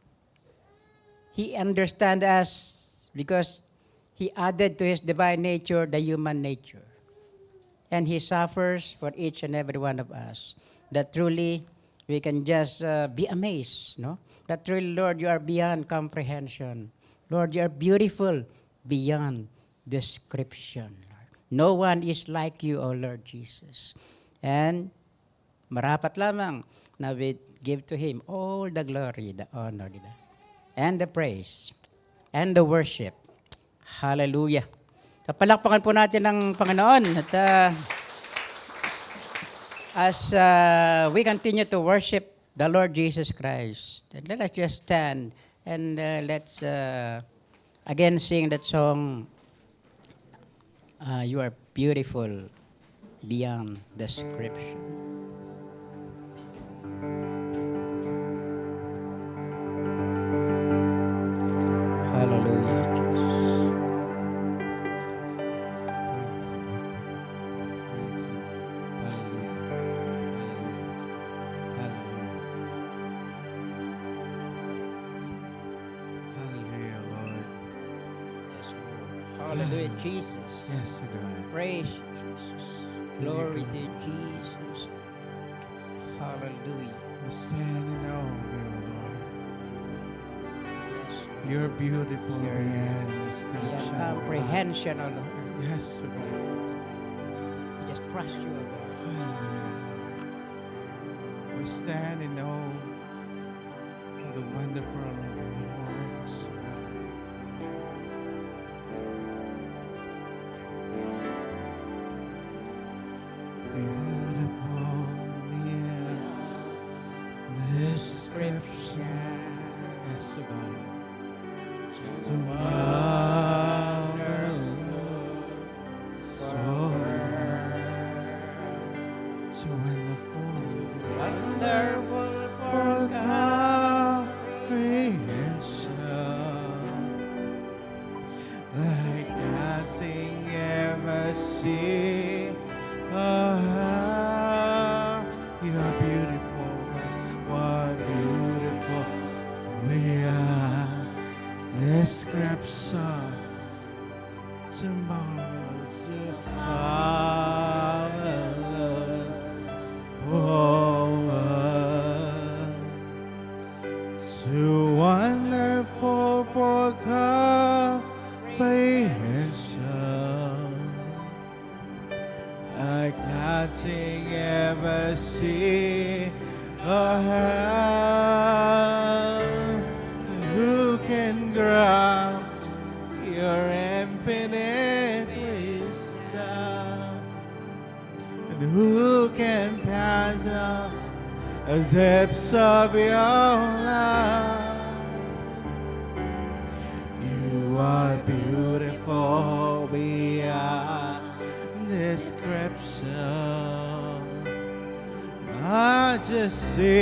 He understands us because He added to His divine nature the human nature. And He suffers for each and every one of us. That truly, we can just be amazed, no? That truly, Lord, You are beyond comprehension. Lord, You are beautiful beyond description. Lord. No one is like You, O Lord Jesus. And marapat lamang na we give to Him all the glory, the honor, diba? And the praise, and the worship. Hallelujah. So, palakpakan po natin ang Panginoon. At as we continue to worship the Lord Jesus Christ, let us just stand and let's again sing that song, You are beautiful beyond description. Hallelujah, Jesus. Hallelujah, Jesus. Yes, God. Praise you, Jesus. Glory to Jesus. Hallelujah. We stand in awe of You, Lord. Yes, Lord. You're beautiful You're beyond beyond description. comprehension, O Lord. Yes, God. We just trust You, O God. Hallelujah, Lord. We stand in awe of the wonderful works, God. Beautiful beyond description. Yes, God. So marvelous, so wonderful, Wonderful for for comprehension, like nothing ever seen. You are beautiful, what beautiful we are. Description, so marvelous, so marvelous, oh, so wonderful for comprehension, like nothing ever seen or heard. Who can grasp Your infinite wisdom? who can fathom the depths of your love? You are beautiful beyond description. Majesty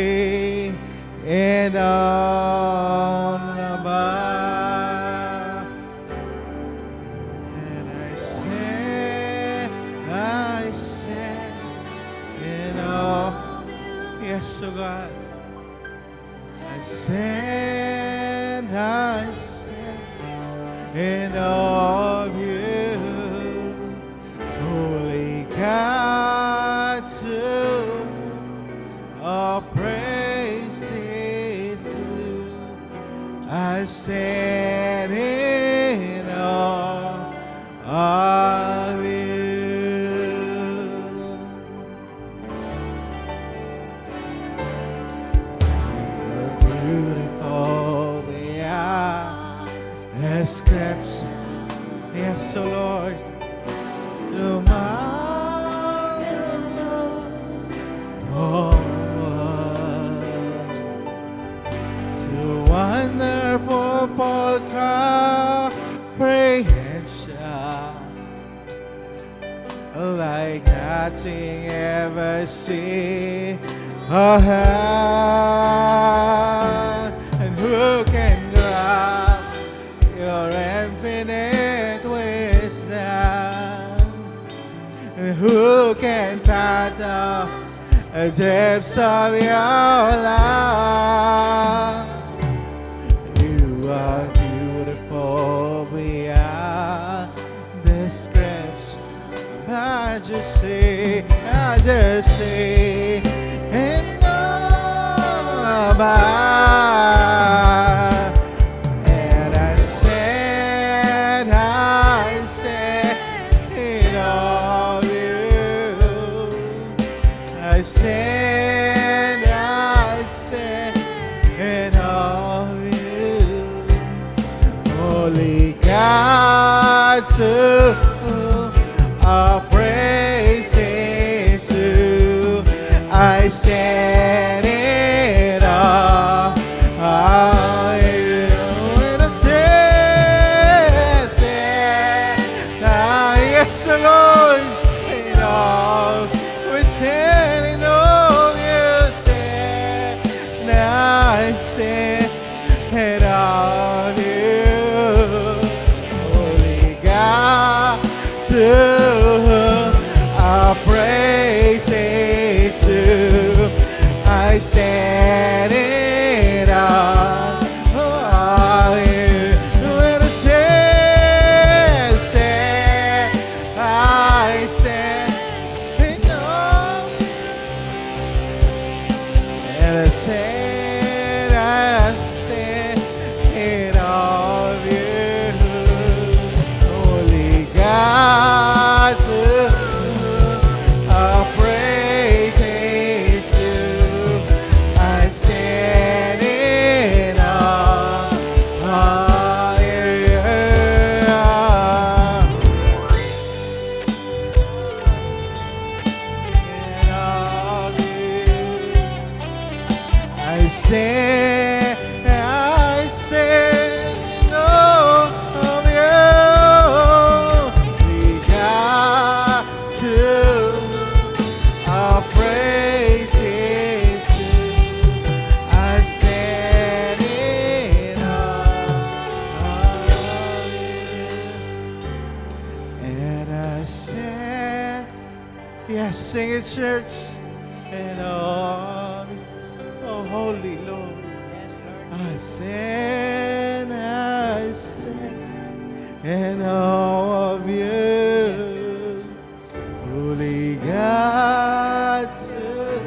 and all above. And I stand in awe. Yes, oh God. I stand in awe of you, holy God, to all praises due. I stand in awe of you. You're beautiful beyond description. Yes, oh Lord, to to wonderful comprehension, like nothing ever seen or heard. And who can grasp your infinite wisdom? And who can fathom the depths of your love? You are beautiful beyond description. Majesty, and all above. And I stand in awe of you. I stand in awe of you, holy God, to our praises to. I stand in awe of you, and I stand, yes, the Lord, in awe. We stand in awe of you, stand, I stand in awe of you, holy God, to our praises to. I stand in awe of you, and I stand in awe, and I stand in awe of you, holy God, to our praises to. I stand in awe of you. In awe of you. I stand in awe of you. We got to our praises to. I stand in awe of you. And I stand, yes, sing it, church, in awe of you. Oh, holy Lord. I stand in awe of you, holy God, to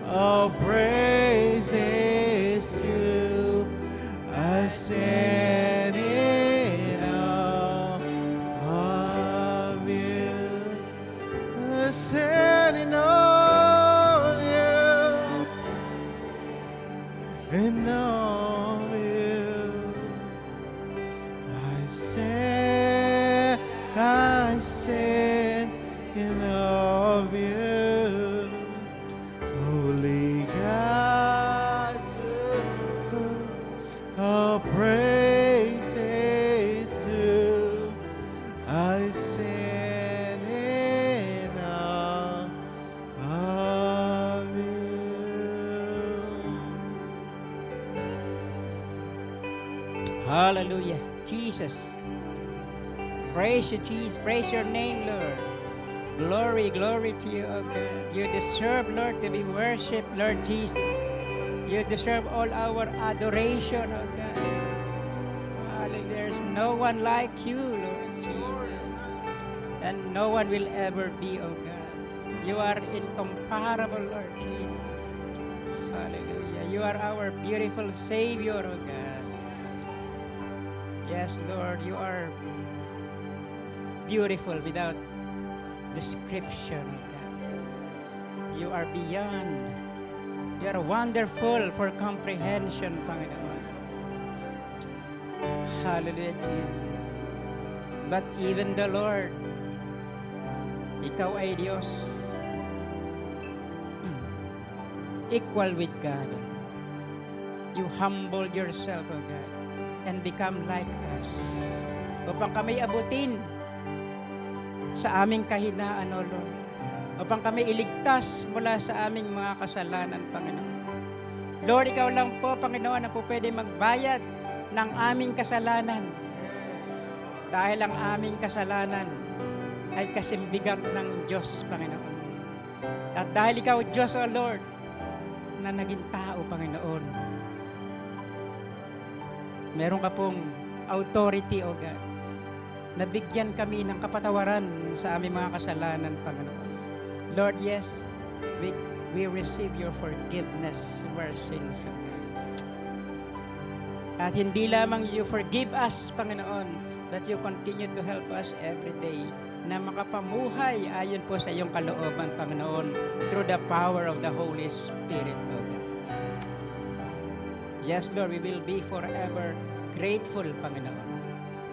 all praises to. I stand in awe of you. I stand in awe of you, in awe of you. I stand Hallelujah. Jesus. Praise you, Jesus. Praise your name, Lord. Glory, glory to you, O God. You deserve, Lord, to be worshipped, Lord Jesus. You deserve all our adoration, O God. Hallelujah. There's no one like you, Lord Jesus. And no one will ever be, O God. You are incomparable, Lord Jesus. Hallelujah. You are our beautiful Savior, O God. Yes, Lord, you are beautiful without description, O God. You are beyond. You are wonderful for comprehension, Panginoon. Hallelujah, Jesus. But even the Lord, Ikaw ay Diyos, equal with God. You humbled yourself, O God, and become like us upang kami abutin sa aming kahinaan, O Lord. Upang kami iligtas mula sa aming mga kasalanan, Panginoon. Lord, Ikaw lang po, Panginoon, ang po pwede magbayad ng aming kasalanan. Dahil ang aming kasalanan ay kasimbigat ng Diyos, Panginoon. At dahil Ikaw, Diyos, O Lord, na naging tao, Panginoon, meron ka pong authority, O God, na bigyan kami ng kapatawaran sa aming mga kasalanan, Panginoon. Lord, yes, we receive your forgiveness of our sins, O God. At hindi lamang you forgive us, Panginoon, that you continue to help us every day na makapamuhay ayon po sa iyong kalooban, Panginoon, through the power of the Holy Spirit, O God. Yes, Lord, we will be forever grateful, Panginoon,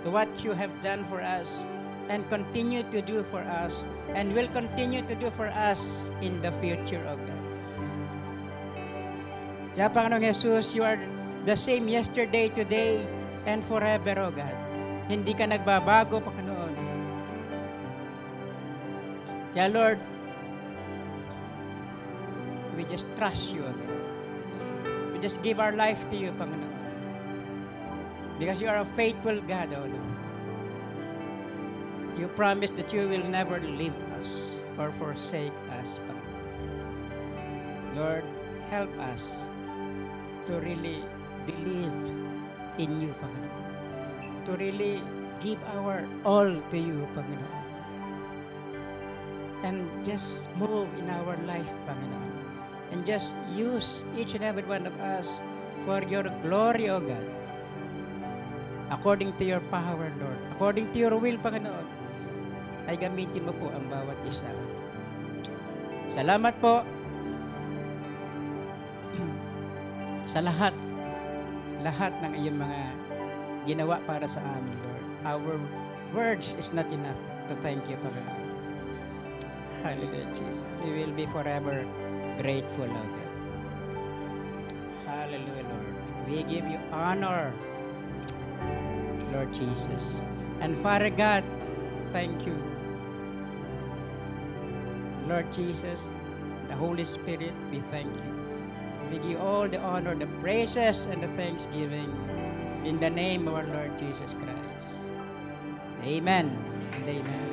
to what you have done for us and continue to do for us and will continue to do for us in the future, O God. Kaya, Panginoong Jesus, you are the same yesterday, today, and forever, O God. Hindi ka nagbabago, Panginoon. Kaya, Lord, we just trust you, O God. We just give our life to you, Panginoon. Because you are a faithful God, O Lord. You promise that you will never leave us or forsake us, Panginoon. Lord, help us to really believe in you, Panginoon. To really give our all to you, Panginoon. And just move in our life, Panginoon. And just use each and every one of us for your glory, O God. According to your power, Lord. According to your will, Panginoon. Ay gamitin mo po ang bawat isa. Salamat po sa lahat ng iyong mga ginawa para sa amin, Lord. Our words is not enough to thank you, Panginoon. Hallelujah, Jesus. We will be forever grateful, Lord. Hallelujah, Lord. We give you honor, Lord Jesus. And Father God, thank you. Lord Jesus, the Holy Spirit, we thank you. We give you all the honor, the praises, and the thanksgiving in the name of our Lord Jesus Christ. Amen and amen.